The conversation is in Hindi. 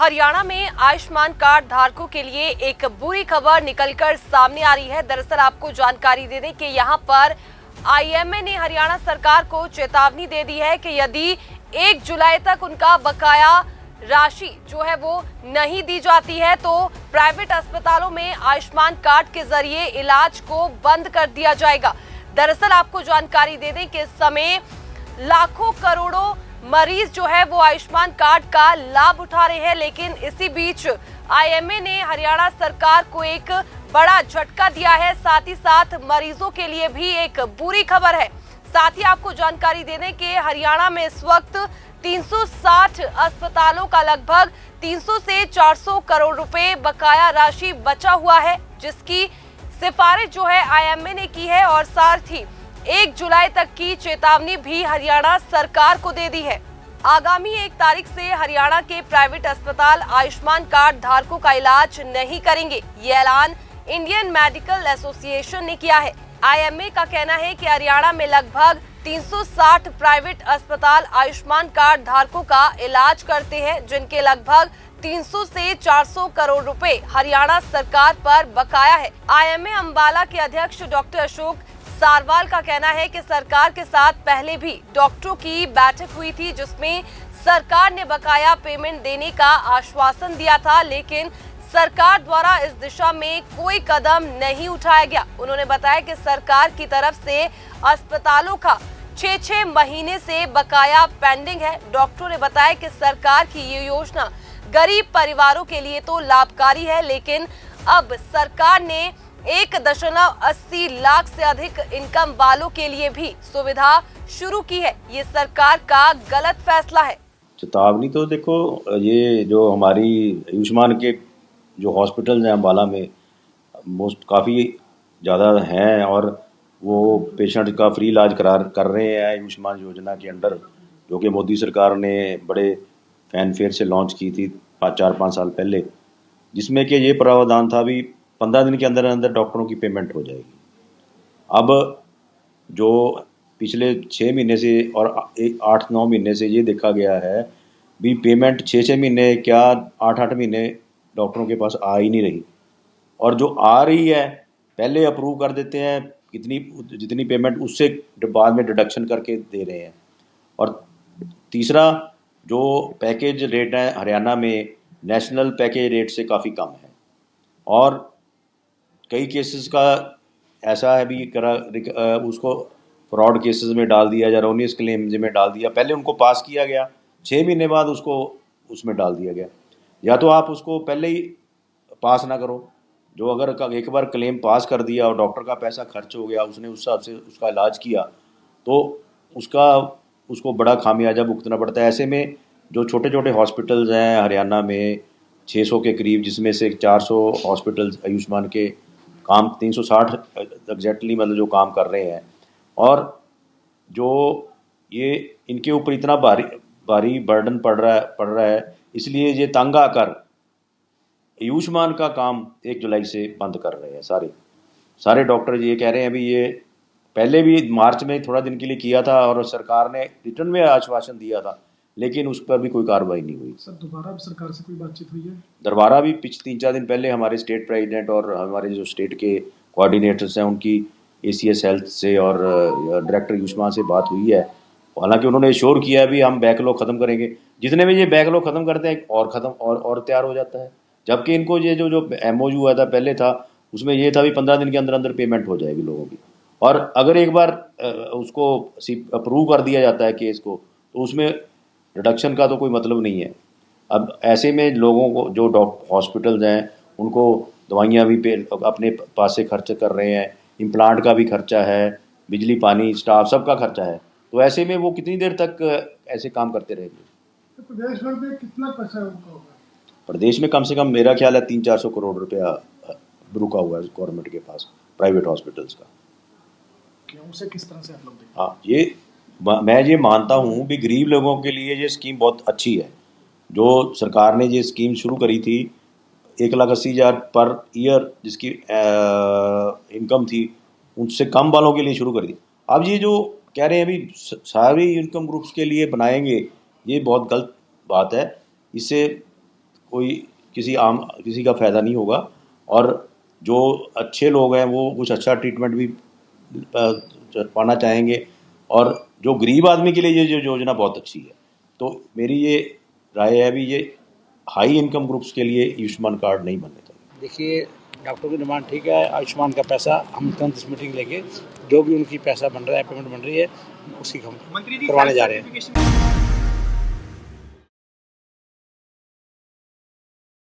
हरियाणा में आयुष्मान कार्ड धारकों के लिए एक बुरी खबर निकलकर सामने आ रही है। दरअसल आपको जानकारी दे दें कि यहां पर आईएमए ने हरियाणा सरकार को चेतावनी दे दी है कि यदि 1 जुलाई तक उनका बकाया राशि जो है वो नहीं दी जाती है तो प्राइवेट अस्पतालों में आयुष्मान कार्ड के जरिए इलाज को बंद कर दिया जाएगा। दरअसल आपको जानकारी दे दें कि इस समय लाखों करोड़ों मरीज जो है वो आयुष्मान कार्ड का लाभ उठा रहे हैं, लेकिन इसी बीच आईएमए ने हरियाणा सरकार को एक बड़ा झटका दिया है। साथ ही साथ मरीजों के लिए भी एक बुरी खबर है। साथ ही आपको जानकारी दे दें कि हरियाणा में इस वक्त 360 अस्पतालों का लगभग 300 से 400 करोड़ रुपए बकाया राशि बचा हुआ है, जिसकी सिफारिश जो है आईएमए ने की है और साथ ही 1 जुलाई तक की चेतावनी भी हरियाणा सरकार को दे दी है। आगामी 1 तारीख से हरियाणा के प्राइवेट अस्पताल आयुष्मान कार्ड धारकों का इलाज नहीं करेंगे। ये ऐलान इंडियन मेडिकल एसोसिएशन ने किया है। आईएमए का कहना है कि हरियाणा में लगभग 360 प्राइवेट अस्पताल आयुष्मान कार्ड धारकों का इलाज करते हैं, जिनके लगभग 300 से 400 करोड़ रुपए हरियाणा सरकार पर बकाया है। आईएमए अंबाला के अध्यक्ष डॉक्टर अशोक सारवाल का कहना है कि सरकार के साथ पहले भी डॉक्टरों की बैठक हुई थी, जिसमें सरकार ने बकाया पेमेंट देने का आश्वासन दिया था, लेकिन सरकार द्वारा इस दिशा में कोई कदम नहीं उठाया गया। उन्होंने बताया कि सरकार की तरफ से अस्पतालों का 6 महीने से बकाया पेंडिंग है। डॉक्टरों ने बताया कि सरकार की ये योजना गरीब परिवारों के लिए तो लाभकारी है, लेकिन अब सरकार ने 1.80 लाख से अधिक इनकम वालों के लिए भी सुविधा शुरू की है। ये सरकार का गलत फैसला है। चेतावनी तो देखो, ये जो हमारी आयुष्मान के जो हॉस्पिटल हैं अम्बाला में काफ़ी ज़्यादा हैं और वो पेशेंट का फ्री इलाज कर रहे हैं आयुष्मान योजना के अंडर, जो कि मोदी सरकार ने बड़े फैनफेयर से लॉन्च की थी 4-5 साल पहले, जिसमें कि ये प्रावधान था भी 15 दिन के अंदर अंदर डॉक्टरों की पेमेंट हो जाएगी। अब जो पिछले 6 महीने से और 8-9 महीने से ये देखा गया है भी पेमेंट 6 महीने क्या 8 महीने डॉक्टरों के पास आ ही नहीं रही, और जो आ रही है पहले अप्रूव कर देते हैं जितनी पेमेंट उससे बाद में डिडक्शन करके दे रहे हैं। और तीसरा, जो पैकेज रेट है हरियाणा में नेशनल पैकेज रेट से काफ़ी कम है, और कई केसेस का ऐसा है भी उसको फ्रॉड केसेस में डाल दिया, एरोनियस क्लेम्स में डाल दिया। पहले उनको पास किया गया, 6 महीने बाद उसको उसमें डाल दिया गया। या तो आप उसको पहले ही पास ना करो, जो अगर एक बार क्लेम पास कर दिया और डॉक्टर का पैसा खर्च हो गया, उसने उस हिसाब से उसका इलाज किया, तो उसको बड़ा खामियाजा भुगतना पड़ता है। ऐसे में जो छोटे छोटे हॉस्पिटल्स हैं हरियाणा में 600 के करीब, जिसमें से 400 हॉस्पिटल्स आयुष्मान के काम 360 एग्जैक्टली मतलब जो काम कर रहे हैं, और जो ये इनके ऊपर इतना भारी बर्डन पड़ रहा है, इसलिए ये तंग आकर आयुष्मान का काम 1 जुलाई से बंद कर रहे हैं। सारे डॉक्टर ये कह रहे हैं भी ये पहले भी मार्च में थोड़ा दिन के लिए किया था और सरकार ने रिटर्न में आश्वासन दिया था, लेकिन उस पर भी कोई कार्रवाई नहीं हुई। सर, दोबारा भी सरकार से कोई बातचीत हुई है? दोबारा भी 3-4 दिन पहले हमारे स्टेट प्रेसिडेंट और हमारे जो स्टेट के कोऑर्डिनेटर्स हैं उनकी ACS हेल्थ से और डायरेक्टर आयुष्मान से बात हुई है। हालांकि उन्होंने श्योर किया है भी हम बैकलॉग ख़त्म करेंगे। जितने में ये बैकलॉग ख़त्म करते हैं और तैयार हो जाता है, जबकि इनको ये जो MOU हुआ था पहले था, उसमें ये था भी 15 दिन के अंदर अंदर पेमेंट हो जाएगी लोगों की। और अगर एक बार उसको अप्रूव कर दिया जाता है केस को, तो उसमें रिडक्शन का तो कोई मतलब नहीं है। अब ऐसे में लोगों को जो हॉस्पिटल्स हैं उनको दवाइयाँ भी अपने पास से खर्च कर रहे हैं, इम्प्लांट का भी खर्चा है, बिजली पानी स्टाफ सबका खर्चा है, तो ऐसे में वो कितनी देर तक ऐसे काम करते रहेंगे? तो प्रदेश भर में कितना पैसा रुका हुआ है? प्रदेश में कम से कम मेरा ख्याल है 300-400 करोड़ रुपया रुका हुआ है गवर्नमेंट के पास प्राइवेट हॉस्पिटल्स का। उसे किस तरह से आप लोग देखते हैं? मैं ये मानता हूँ भी गरीब लोगों के लिए ये स्कीम बहुत अच्छी है। जो सरकार ने ये स्कीम शुरू करी थी 1,80,000 पर ईयर जिसकी इनकम थी, उससे कम वालों के लिए शुरू करी थी। अब ये जो कह रहे हैं अभी सारी इनकम ग्रुप्स के लिए बनाएंगे, ये बहुत गलत बात है। इससे कोई किसी का फ़ायदा नहीं होगा। और जो अच्छे लोग हैं वो कुछ अच्छा ट्रीटमेंट भी पाना चाहेंगे, और जो गरीब आदमी के लिए ये जो योजना बहुत अच्छी है। तो मेरी ये राय है भी, ये हाई इनकम ग्रुप्स के लिए आयुष्मान कार्ड नहीं बनने चाहिए। देखिए, डॉक्टर की डिमांड ठीक है, आयुष्मान का पैसा हम तुरंत इस मीटिंग लेके जो भी उनकी पैसा बन रहा है, पेमेंट बन रही है, उसी को हम करवाने जा रहे हैं।